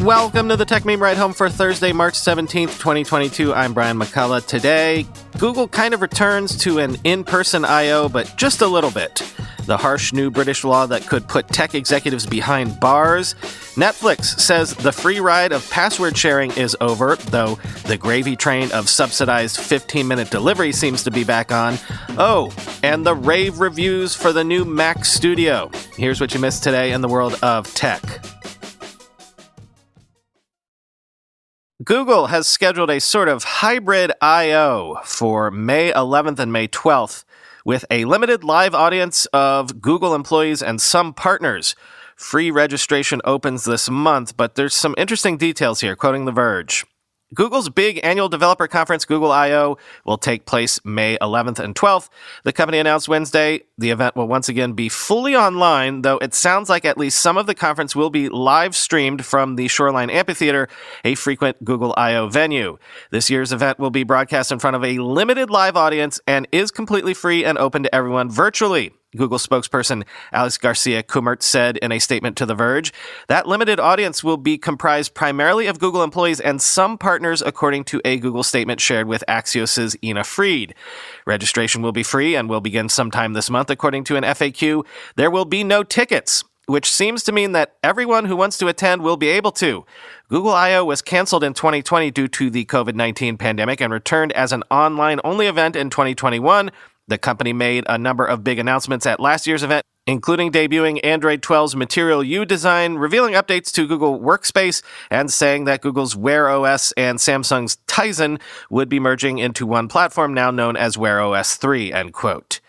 Welcome to the Techmeme Ride Home for Thursday, March 17th, 2022. I'm Brian McCullough. Today, Google kind of returns to an in-person I.O., but just a little bit. The harsh new British law that could put tech executives behind bars. Netflix says the free ride of password sharing is over, though the gravy train of subsidized 15-minute delivery seems to be back on. Oh, and the rave reviews for the new Mac Studio. Here's what you missed today in the world of tech. Google has scheduled a sort of hybrid I.O. for May 11th and May 12th, with a limited live audience of Google employees and some partners. Free registration opens this month, but there's some interesting details here, quoting The Verge. Google's big annual developer conference, Google I.O., will take place May 11th and 12th. The company announced Wednesday the event will once again be fully online, though it sounds like at least some of the conference will be live streamed from the Shoreline Amphitheater, a frequent Google I.O. venue. This year's event will be broadcast in front of a limited live audience and is completely free and open to everyone virtually. Google spokesperson Alex Garcia-Kumert said in a statement to The Verge, that limited audience will be comprised primarily of Google employees and some partners, according to a Google statement shared with Axios' Ina Fried. Registration will be free and will begin sometime this month, according to an FAQ. There will be no tickets, which seems to mean that everyone who wants to attend will be able to. Google I.O. was canceled in 2020 due to the COVID-19 pandemic and returned as an online-only event in 2021. The company made a number of big announcements at last year's event, including debuting Android 12's Material You design, revealing updates to Google Workspace, and saying that Google's Wear OS and Samsung's Tizen would be merging into one platform now known as Wear OS 3, end quote.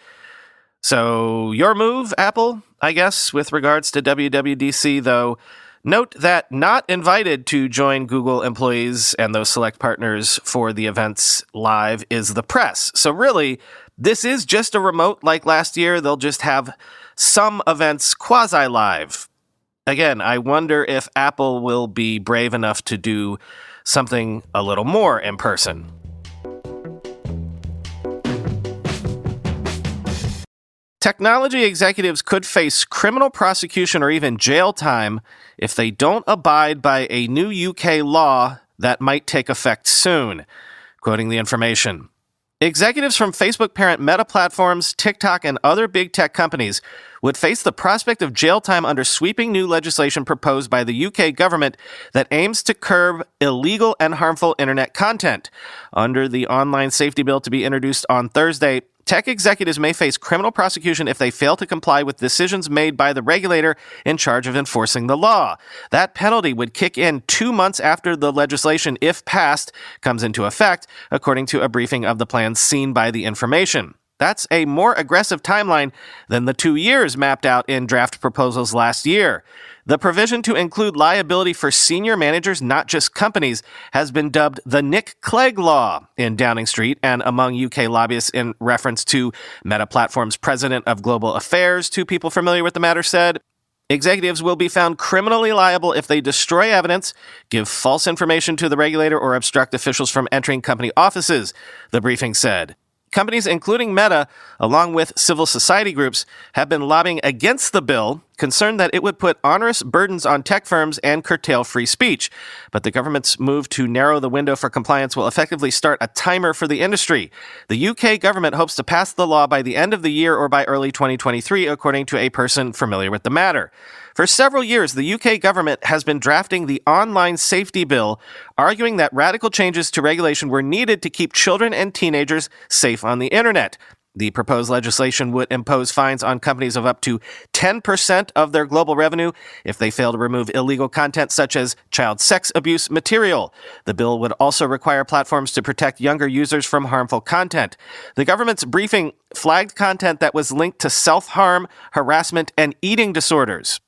So, your move, Apple, I guess, with regards to WWDC, though. Note that not invited to join Google employees and those select partners for the events live is the press. So really, this is just a remote like last year. They'll just have some events quasi-live. Again, I wonder if Apple will be brave enough to do something a little more in person. Technology executives could face criminal prosecution or even jail time if they don't abide by a new UK law that might take effect soon. Quoting the information. Executives from Facebook parent Meta Platforms, TikTok, and other big tech companies would face the prospect of jail time under sweeping new legislation proposed by the UK government that aims to curb illegal and harmful internet content. Under the online safety bill to be introduced on Thursday, tech executives may face criminal prosecution if they fail to comply with decisions made by the regulator in charge of enforcing the law. That penalty would kick in 2 months after the legislation, if passed, comes into effect, according to a briefing of the plan seen by the information. That's a more aggressive timeline than the 2 years mapped out in draft proposals last year. The provision to include liability for senior managers, not just companies, has been dubbed the Nick Clegg Law in Downing Street and among UK lobbyists in reference to Meta Platforms' president of global affairs. Two people familiar with the matter said, executives will be found criminally liable if they destroy evidence, give false information to the regulator, or obstruct officials from entering company offices, the briefing said. Companies, including Meta, along with civil society groups, have been lobbying against the bill, concerned that it would put onerous burdens on tech firms and curtail free speech. But the government's move to narrow the window for compliance will effectively start a timer for the industry. The UK government hopes to pass the law by the end of the year or by early 2023, according to a person familiar with the matter. For several years, the UK government has been drafting the online safety bill, arguing that radical changes to regulation were needed to keep children and teenagers safe on the internet. The proposed legislation would impose fines on companies of up to 10% of their global revenue if they fail to remove illegal content such as child sex abuse material. The bill would also require platforms to protect younger users from harmful content. The government's briefing flagged content that was linked to self-harm, harassment, and eating disorders.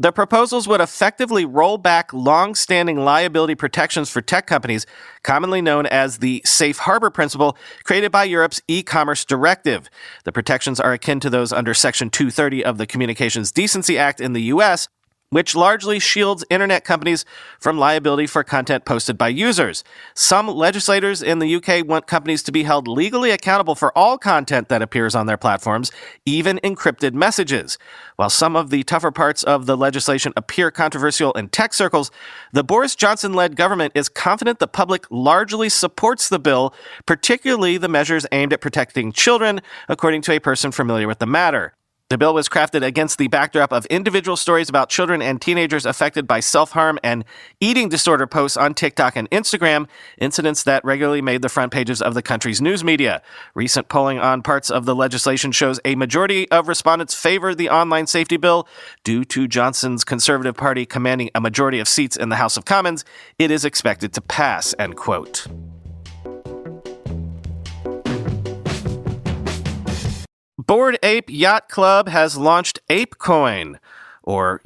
The proposals would effectively roll back long-standing liability protections for tech companies, commonly known as the safe harbor principle, created by Europe's e-commerce directive. The protections are akin to those under Section 230 of the Communications Decency Act in the U.S., which largely shields internet companies from liability for content posted by users. Some legislators in the UK want companies to be held legally accountable for all content that appears on their platforms, even encrypted messages. While some of the tougher parts of the legislation appear controversial in tech circles, the Boris Johnson-led government is confident the public largely supports the bill, particularly the measures aimed at protecting children, according to a person familiar with the matter. The bill was crafted against the backdrop of individual stories about children and teenagers affected by self-harm and eating disorder posts on TikTok and Instagram, incidents that regularly made the front pages of the country's news media. Recent polling on parts of the legislation shows a majority of respondents favor the online safety bill. Due to Johnson's Conservative Party commanding a majority of seats in the House of Commons, it is expected to pass, end quote. Bored Ape Yacht Club has launched Apecoin, or,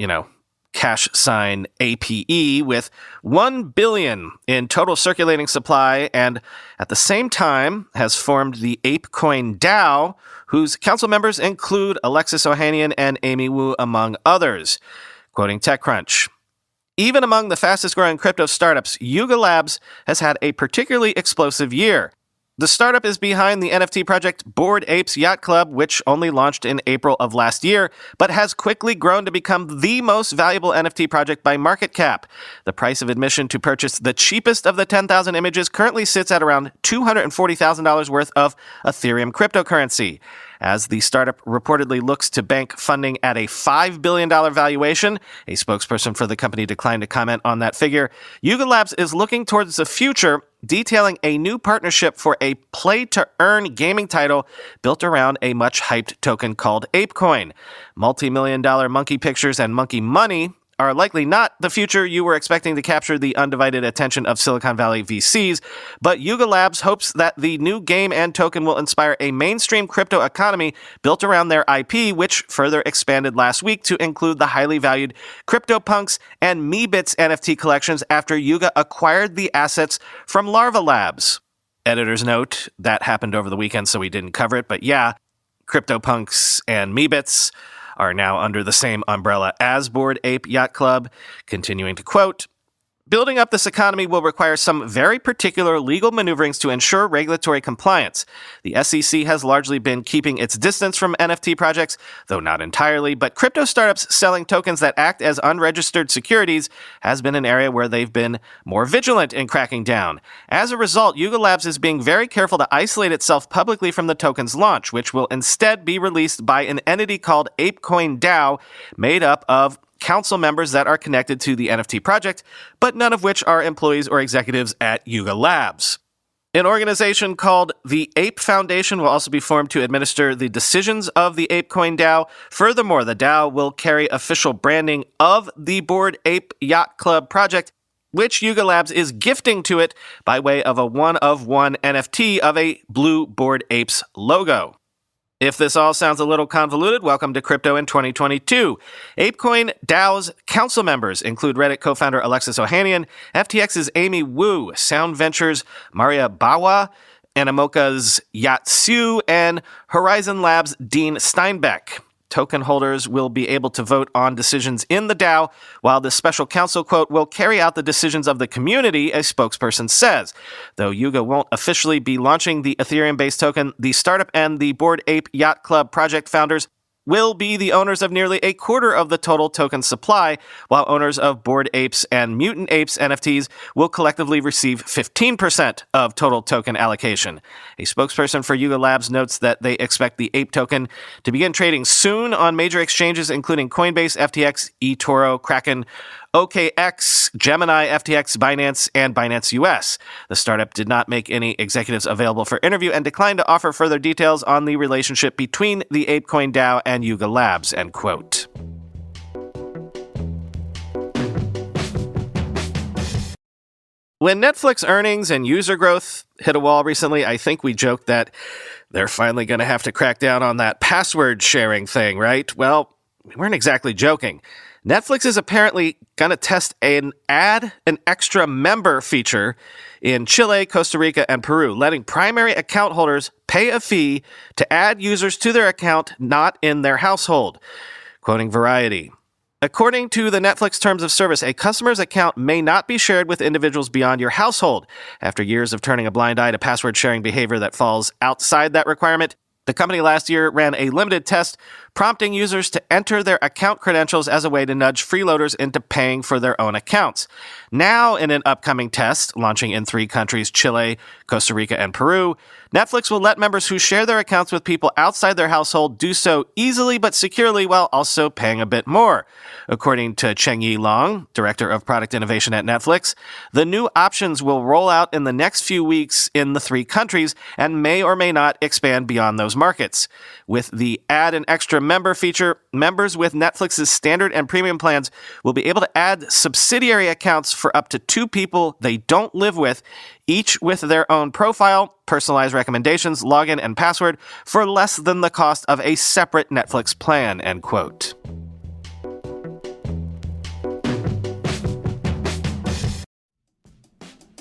$APE, with 1 billion in total circulating supply, and at the same time has formed the Apecoin DAO, whose council members include Alexis Ohanian and Amy Wu, among others. Quoting TechCrunch, even among the fastest-growing crypto startups, Yuga Labs has had a particularly explosive year. The startup is behind the NFT project Bored Apes Yacht Club, which only launched in April of last year, but has quickly grown to become the most valuable NFT project by market cap. The price of admission to purchase the cheapest of the 10,000 images currently sits at around $240,000 worth of Ethereum cryptocurrency. As the startup reportedly looks to bank funding at a $5 billion valuation, a spokesperson for the company declined to comment on that figure. Yuga Labs is looking towards the future, detailing a new partnership for a play-to-earn gaming title built around a much-hyped token called Apecoin. Multi-million-dollar monkey pictures and monkey money are likely not the future you were expecting to capture the undivided attention of Silicon Valley VCs, but Yuga Labs hopes that the new game and token will inspire a mainstream crypto economy built around their IP, which further expanded last week to include the highly valued CryptoPunks and Meebits NFT collections after Yuga acquired the assets from Larva Labs. Editor's note, that happened over the weekend, so we didn't cover it, but yeah, CryptoPunks and Meebits are now under the same umbrella as Bored Ape Yacht Club. Continuing to quote, building up this economy will require some very particular legal maneuverings to ensure regulatory compliance. The SEC has largely been keeping its distance from NFT projects, though not entirely, but crypto startups selling tokens that act as unregistered securities has been an area where they've been more vigilant in cracking down. As a result, Yuga Labs is being very careful to isolate itself publicly from the token's launch, which will instead be released by an entity called Apecoin DAO, made up of council members that are connected to the NFT project, but none of which are employees or executives at Yuga Labs. An organization called the Ape Foundation will also be formed to administer the decisions of the Apecoin DAO. Furthermore, the DAO will carry official branding of the Bored Ape Yacht Club project, which Yuga Labs is gifting to it by way of a one-of-one NFT of a blue Bored Apes logo. If this all sounds a little convoluted, welcome to Crypto in 2022. Apecoin DAO's council members include Reddit co-founder Alexis Ohanian, FTX's Amy Wu, Sound Ventures' Maria Bawa, Animoca's Yacht Su, and Horizon Labs' Dean Steinbeck. Token holders will be able to vote on decisions in the DAO, while the special counsel, quote, will carry out the decisions of the community, a spokesperson says. Though Yuga won't officially be launching the Ethereum-based token, the startup and the Bored Ape Yacht Club project founders will be the owners of nearly a quarter of the total token supply, while owners of Bored Apes and Mutant Apes NFTs will collectively receive 15% of total token allocation. A spokesperson for Yuga Labs notes that they expect the Ape token to begin trading soon on major exchanges including Coinbase, FTX, eToro, Kraken, OKX, Gemini, FTX, Binance, and Binance US. The startup did not make any executives available for interview and declined to offer further details on the relationship between the Apecoin DAO and Yuga Labs, end quote. When Netflix earnings and user growth hit a wall recently, I think we joked that they're finally going to have to crack down on that password sharing thing, right? Well, we weren't exactly joking. Netflix is apparently going to test an add an extra member feature in Chile, Costa Rica, and Peru, letting primary account holders pay a fee to add users to their account not in their household. Quoting Variety, According to the Netflix terms of service, a customer's account may not be shared with individuals beyond your household. After years of turning a blind eye to password sharing behavior that falls outside that requirement, the company last year ran a limited test prompting users to enter their account credentials as a way to nudge freeloaders into paying for their own accounts. Now, in an upcoming test, launching in 3 countries, Chile, Costa Rica, and Peru, Netflix will let members who share their accounts with people outside their household do so easily but securely while also paying a bit more. According to Cheng-Yi Long, Director of Product Innovation at Netflix, the new options will roll out in the next few weeks in the 3 countries and may or may not expand beyond those markets. With the add an extra member feature, members with Netflix's standard and premium plans will be able to add subsidiary accounts for up to 2 people they don't live with, each with their own profile, personalized recommendations, login, and password for less than the cost of a separate Netflix plan, end quote.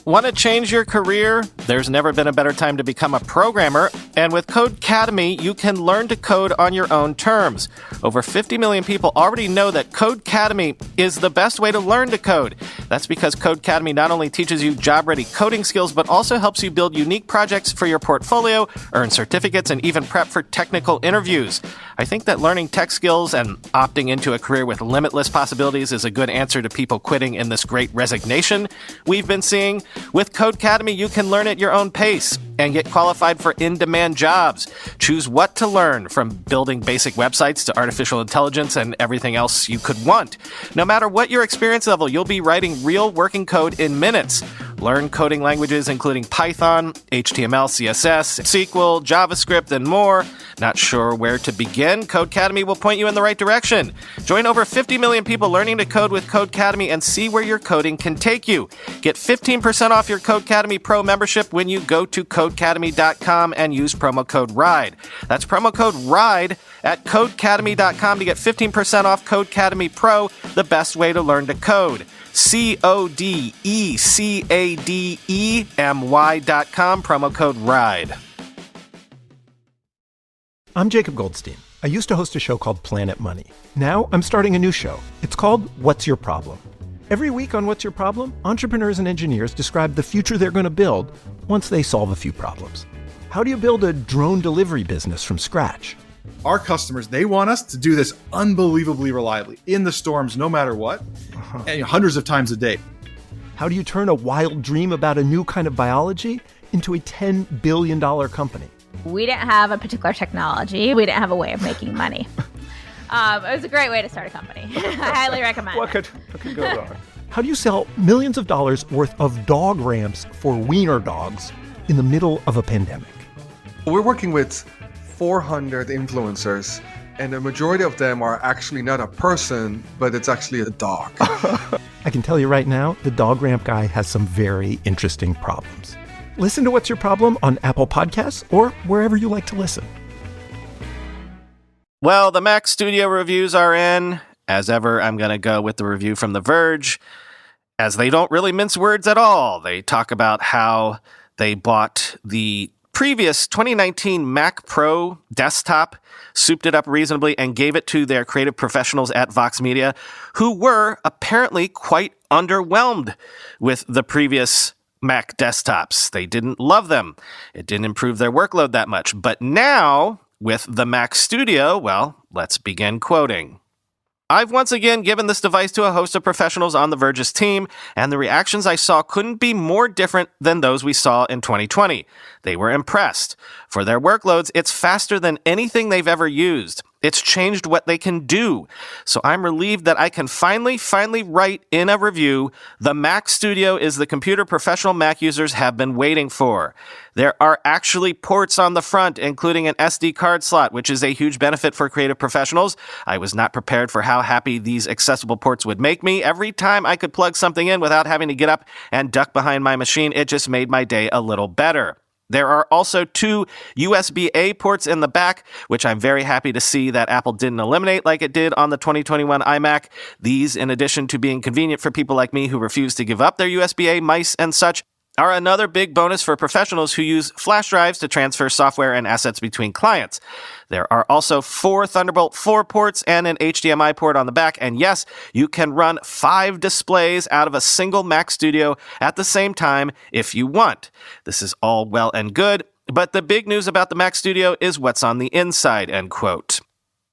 Want to change your career? There's never been a better time to become a programmer, and with Codecademy, you can learn to code on your own terms. Over 50 million people already know that Codecademy is the best way to learn to code. That's because Codecademy not only teaches you job-ready coding skills, but also helps you build unique projects for your portfolio, earn certificates, and even prep for technical interviews. I think that learning tech skills and opting into a career with limitless possibilities is a good answer to people quitting in this great resignation we've been seeing. With Codecademy, you can learn at your own pace and get qualified for in-demand jobs. Choose what to learn, from building basic websites to artificial intelligence and everything else you could want. No matter what your experience level, you'll be writing real working code in minutes. Learn coding languages including Python, HTML, CSS, SQL, JavaScript, and more. Not sure where to begin? Codecademy will point you in the right direction. Join over 50 million people learning to code with Codecademy and see where your coding can take you. Get 15% off your Codecademy Pro membership when you go to Codecademy.com and use promo code RIDE. That's promo code RIDE at Codecademy.com to get 15% off Codecademy Pro, the best way to learn to code. Codecademy.com, promo code RIDE. I'm Jacob Goldstein. I used to host a show called Planet Money. Now I'm starting a new show. It's called What's Your Problem? Every week on What's Your Problem, entrepreneurs and engineers describe the future they're going to build once they solve a few problems. How do you build a drone delivery business from scratch? Our customers, they want us to do this unbelievably reliably, in the storms, no matter what, and hundreds of times a day. How do you turn a wild dream about a new kind of biology into a $10 billion company? We didn't have a particular technology. We didn't have a way of making money. It was a great way to start a company. I highly recommend what could go wrong? How do you sell millions of dollars worth of dog ramps for wiener dogs in the middle of a pandemic? We're working with 400 influencers, and the majority of them are actually not a person, but it's actually a dog. I can tell you right now, the dog ramp guy has some very interesting problems. Listen to What's Your Problem on Apple Podcasts or wherever you like to listen. Well, the Mac Studio reviews are in. As ever, I'm going to go with the review from The Verge, as they don't really mince words at all. They talk about how they bought the previous 2019 Mac Pro desktop, souped it up reasonably, and gave it to their creative professionals at Vox Media, who were apparently quite underwhelmed with the previous Mac desktops. They didn't love them. It didn't improve their workload that much. But now, with the Mac Studio, well, let's begin quoting. I've once again given this device to a host of professionals on The Verge's team, and the reactions I saw couldn't be more different than those we saw in 2020. They were impressed. For their workloads, it's faster than anything they've ever used. It's changed what they can do. So I'm relieved that I can finally write in a review, the Mac Studio is the computer professional Mac users have been waiting for. There are actually ports on the front, including an SD card slot, which is a huge benefit for creative professionals. I was not prepared for how happy these accessible ports would make me. Every time I could plug something in without having to get up and duck behind my machine, it just made my day a little better. There are also 2 USB-A ports in the back, which I'm very happy to see that Apple didn't eliminate like it did on the 2021 iMac. These, in addition to being convenient for people like me who refuse to give up their USB-A mice and such, are another big bonus for professionals who use flash drives to transfer software and assets between clients. There are also 4 Thunderbolt 4 ports and an HDMI port on the back, and yes, you can run 5 displays out of a single Mac Studio at the same time if you want. This is all well and good, but the big news about the Mac Studio is what's on the inside, end quote.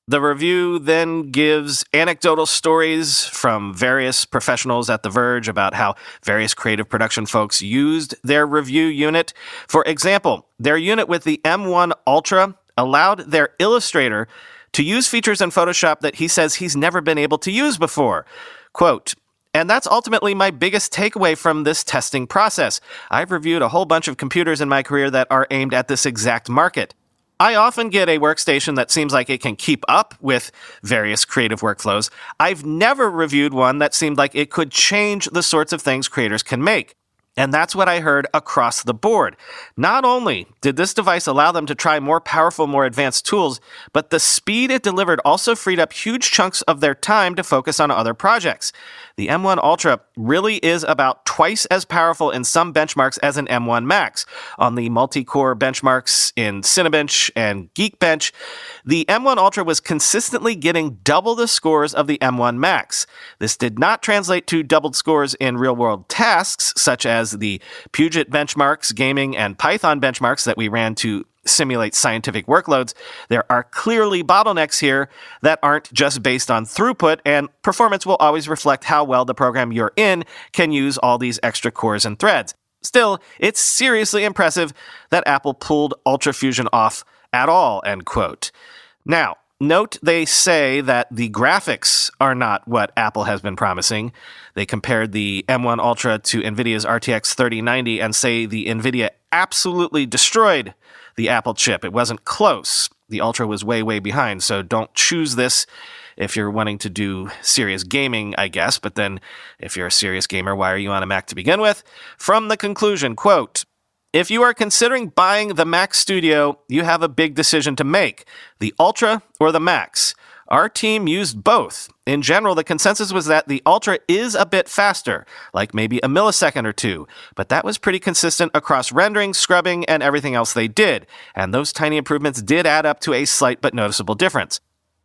The review then gives anecdotal stories from various professionals at The Verge about how various creative production folks used their review unit. For example, their unit with the M1 Ultra allowed their illustrator to use features in Photoshop that he says he's never been able to use before. Quote, "And that's ultimately my biggest takeaway from this testing process. I've reviewed a whole bunch of computers in my career that are aimed at this exact market. I often get a workstation that seems like it can keep up with various creative workflows. I've never reviewed one that seemed like it could change the sorts of things creators can make. And that's what I heard across the board. Not only did this device allow them to try more powerful, more advanced tools, but the speed it delivered also freed up huge chunks of their time to focus on other projects. The M1 Ultra really is about twice as powerful in some benchmarks as an M1 Max. On the multi-core benchmarks in Cinebench and Geekbench, the M1 Ultra was consistently getting double the scores of the M1 Max. This did not translate to doubled scores in real-world tasks, such as the Puget benchmarks, gaming, and Python benchmarks that we ran to simulate scientific workloads. There are clearly bottlenecks here that aren't just based on throughput, and performance will always reflect how well the program you're in can use all these extra cores and threads. Still, it's seriously impressive that Apple pulled UltraFusion off at all, end quote. Now, note they say that the graphics are not what Apple has been promising. They compared the M1 Ultra to NVIDIA's RTX 3090 and say the NVIDIA absolutely destroyed the Apple chip. It wasn't close. The Ultra was way, way behind, so don't choose this if you're wanting to do serious gaming, I guess. But then, if you're a serious gamer, why are you on a Mac to begin with? From the conclusion, quote, "If you are considering buying the Mac Studio, you have a big decision to make. The Ultra or the Max? Our team used both. In general, the consensus was that the Ultra is a bit faster, like maybe a millisecond or two, but that was pretty consistent across rendering, scrubbing, and everything else they did, and those tiny improvements did add up to a slight but noticeable difference.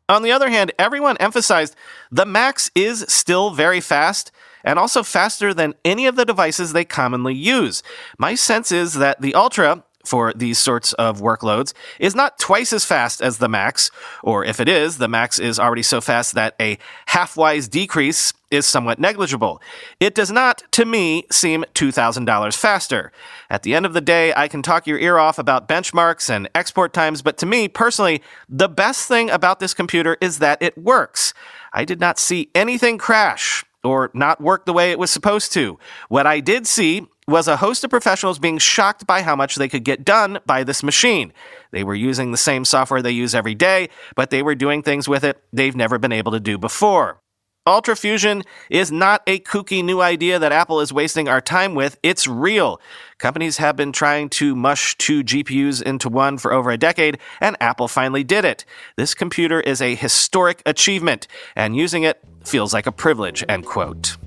On the other hand, everyone emphasized the Max is still very fast, and also faster than any of the devices they commonly use. My sense is that the Ultra, for these sorts of workloads, is not twice as fast as the Max, or if it is, the Max is already so fast that a half-wise decrease is somewhat negligible. It does not, to me, seem $2,000 faster. At the end of the day, I can talk your ear off about benchmarks and export times, but to me, personally, the best thing about this computer is that it works. I did not see anything crash or not work the way it was supposed to. What I did see was a host of professionals being shocked by how much they could get done by this machine. They were using the same software they use every day, but they were doing things with it they've never been able to do before. UltraFusion is not a kooky new idea that Apple is wasting our time with. It's real. Companies have been trying to mush 2 GPUs into one for over a decade, and Apple finally did it. This computer is a historic achievement, and using it feels like a privilege, end quote.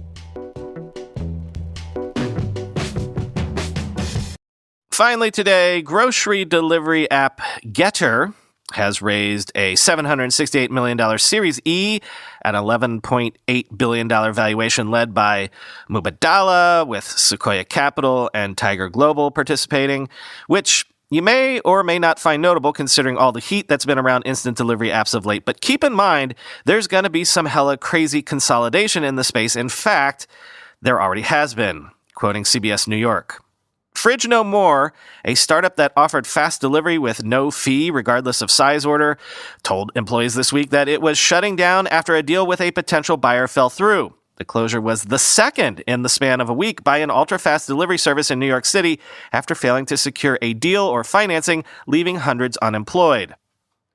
Finally today, grocery delivery app Getter has raised a $768 million Series E at $11.8 billion valuation led by Mubadala, with Sequoia Capital and Tiger Global participating, which you may or may not find notable considering all the heat that's been around instant delivery apps of late. But keep in mind, there's going to be some hella crazy consolidation in the space. In fact, there already has been, quoting CBS New York. Fridge No More, a startup that offered fast delivery with no fee regardless of size order, told employees this week that it was shutting down after a deal with a potential buyer fell through. The closure was the second in the span of a week by an ultra-fast delivery service in New York City after failing to secure a deal or financing, leaving hundreds unemployed.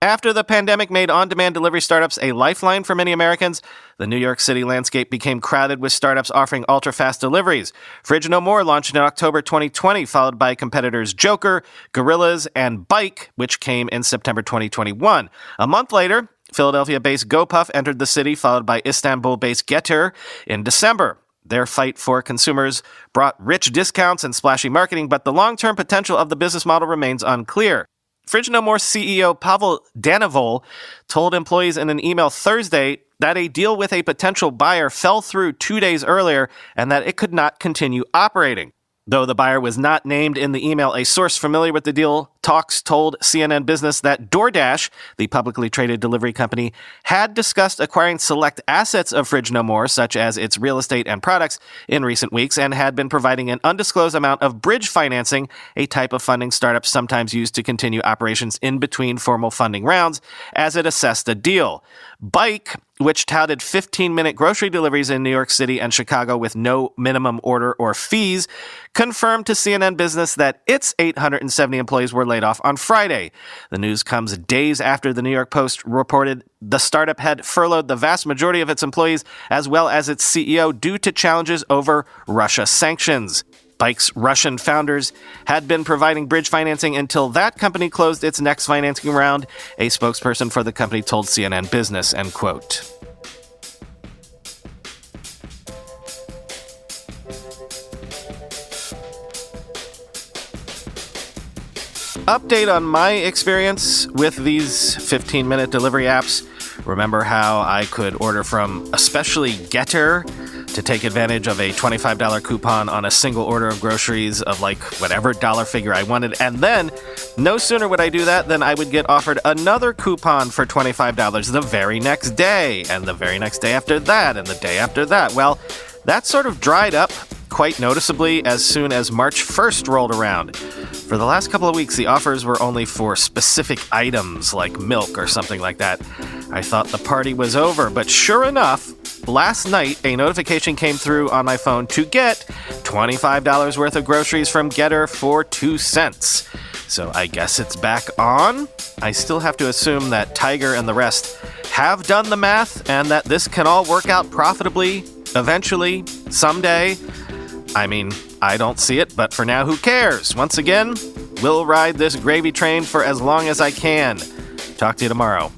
After the pandemic made on-demand delivery startups a lifeline for many Americans, the New York City landscape became crowded with startups offering ultra-fast deliveries. Fridge No More launched in October 2020, followed by competitors Joker, Gorillas, and Bike, which came in September 2021. A month later, Philadelphia-based GoPuff entered the city, followed by Istanbul-based Getter in December. Their fight for consumers brought rich discounts and splashy marketing, but the long-term potential of the business model remains unclear. Fridge No More CEO Pavel Danivol told employees in an email Thursday that a deal with a potential buyer fell through 2 days earlier and that it could not continue operating. Though the buyer was not named in the email, a source familiar with the deal talks told CNN Business that DoorDash, the publicly traded delivery company, had discussed acquiring select assets of Fridge No More, such as its real estate and products, in recent weeks, and had been providing an undisclosed amount of bridge financing, a type of funding startups sometimes use to continue operations in between formal funding rounds, as it assessed a deal. Bike, which touted 15-minute grocery deliveries in New York City and Chicago with no minimum order or fees, confirmed to CNN Business that its 870 employees were laid off on Friday. The news comes days after the New York Post reported the startup had furloughed the vast majority of its employees as well as its CEO due to challenges over Russia sanctions. Bike's Russian founders had been providing bridge financing until that company closed its next financing round, a spokesperson for the company told CNN Business, end quote. Update on my experience with these 15-minute delivery apps. Remember how I could order from especially Getter to take advantage of a $25 coupon on a single order of groceries of like whatever dollar figure I wanted. And then no sooner would I do that than I would get offered another coupon for $25 the very next day, and the very next day after that, and the day after that. Well, that sort of dried up quite noticeably as soon as March 1st rolled around. For the last couple of weeks, the offers were only for specific items like milk or something like that. I thought the party was over, but sure enough, last night a notification came through on my phone to get $25 worth of groceries from Getter for 2 cents. So I guess it's back on. I still have to assume that Tiger and the rest have done the math and that this can all work out profitably, eventually, someday. I mean, I don't see it, but for now, who cares? Once again, we'll ride this gravy train for as long as I can. Talk to you tomorrow.